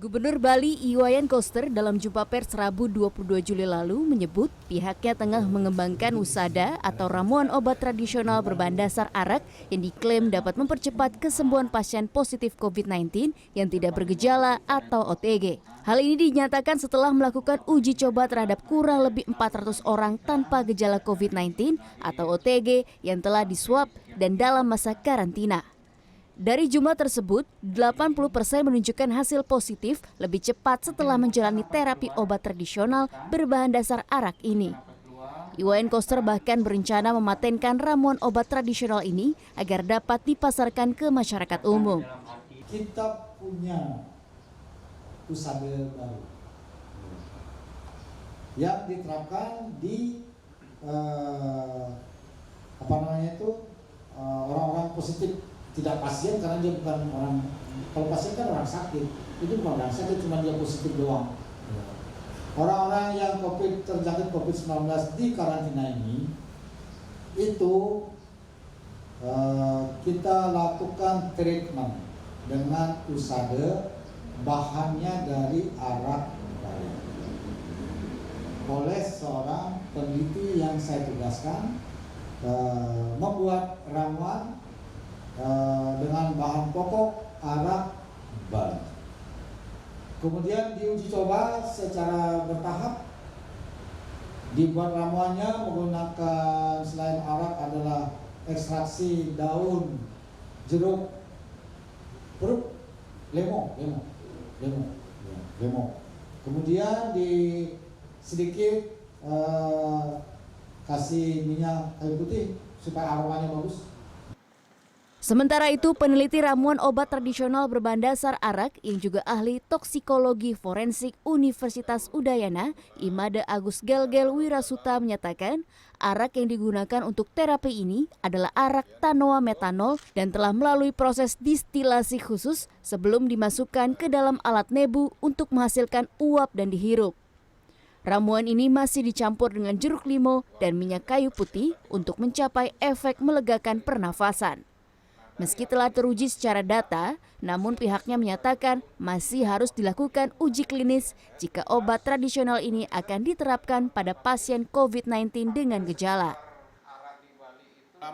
Gubernur Bali Iwayan Koster dalam jumpa pers Rabu 22 Juli lalu menyebut pihaknya tengah mengembangkan WUSADA atau ramuan obat tradisional berbahan dasar arak yang diklaim dapat mempercepat kesembuhan pasien positif COVID-19 yang tidak bergejala atau OTG. Hal ini dinyatakan setelah melakukan uji coba terhadap kurang lebih 400 orang tanpa gejala COVID-19 atau OTG yang telah diswab dan dalam masa karantina. Dari jumlah tersebut, 80% menunjukkan hasil positif lebih cepat setelah menjalani terapi obat tradisional berbahan dasar arak ini. Iwayan Koster bahkan berencana mematenkan ramuan obat tradisional ini agar dapat dipasarkan ke masyarakat umum. Kita punya WUSADA baru yang diterapkan di orang-orang positif. Tidak pasien karena dia bukan orang, kalau pasien kan orang sakit, itu bukan orang sakit, cuma dia positif doang. Orang-orang yang terjangkit COVID-19 di karantina ini, itu kita lakukan treatment dengan WUSADA, bahannya dari arak Bali. Oleh seorang peneliti yang saya tugaskan, membuat ramuan dengan bahan pokok arak Bali. Kemudian diuji coba secara bertahap, dibuat ramuannya menggunakan selain arak adalah ekstraksi daun jeruk perut lemo. Kemudian di sedikit kasih minyak kayu putih supaya aromanya bagus. Sementara itu, peneliti ramuan obat tradisional berbahan dasar arak yang juga ahli toksikologi forensik Universitas Udayana, Imade Agus Gelgel Wirasuta menyatakan arak yang digunakan untuk terapi ini adalah arak tanoa metanol dan telah melalui proses distilasi khusus sebelum dimasukkan ke dalam alat nebu untuk menghasilkan uap dan dihirup. Ramuan ini masih dicampur dengan jeruk limau dan minyak kayu putih untuk mencapai efek melegakan pernafasan. Meski telah teruji secara data, namun pihaknya menyatakan masih harus dilakukan uji klinis jika obat tradisional ini akan diterapkan pada pasien COVID-19 dengan gejala.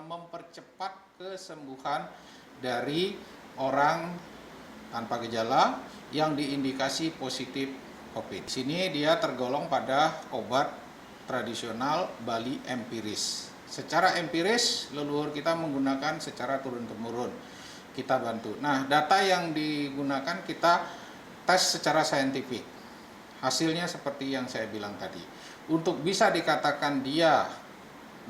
Mempercepat kesembuhan dari orang tanpa gejala yang diindikasi positif COVID. Di sini dia tergolong pada obat tradisional Bali empiris. Secara empiris, leluhur kita menggunakan secara turun-temurun. Kita bantu. Nah, data yang digunakan kita tes secara saintifik. Hasilnya seperti yang saya bilang tadi. Untuk bisa dikatakan dia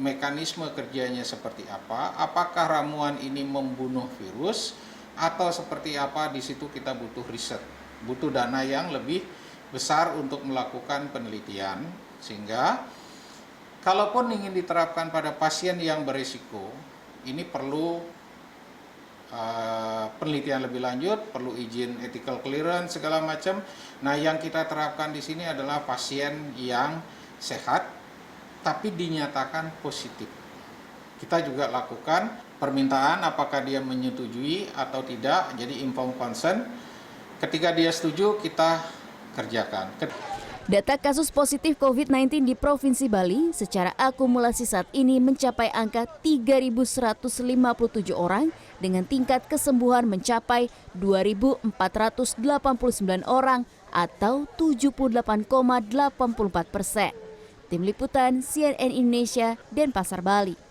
mekanisme kerjanya seperti apa, apakah ramuan ini membunuh virus, atau seperti apa, di situ kita butuh riset. Butuh dana yang lebih besar untuk melakukan penelitian, sehingga kalaupun ingin diterapkan pada pasien yang berisiko, ini perlu penelitian lebih lanjut, perlu izin ethical clearance segala macam. Nah, yang kita terapkan di sini adalah pasien yang sehat, tapi dinyatakan positif. Kita juga lakukan permintaan apakah dia menyetujui atau tidak, jadi informed consent. Ketika dia setuju, kita kerjakan. Data kasus positif COVID-19 di Provinsi Bali secara akumulasi saat ini mencapai angka 3.157 orang dengan tingkat kesembuhan mencapai 2.489 orang atau 78,84%. Tim Liputan CNN Indonesia, Denpasar, Bali.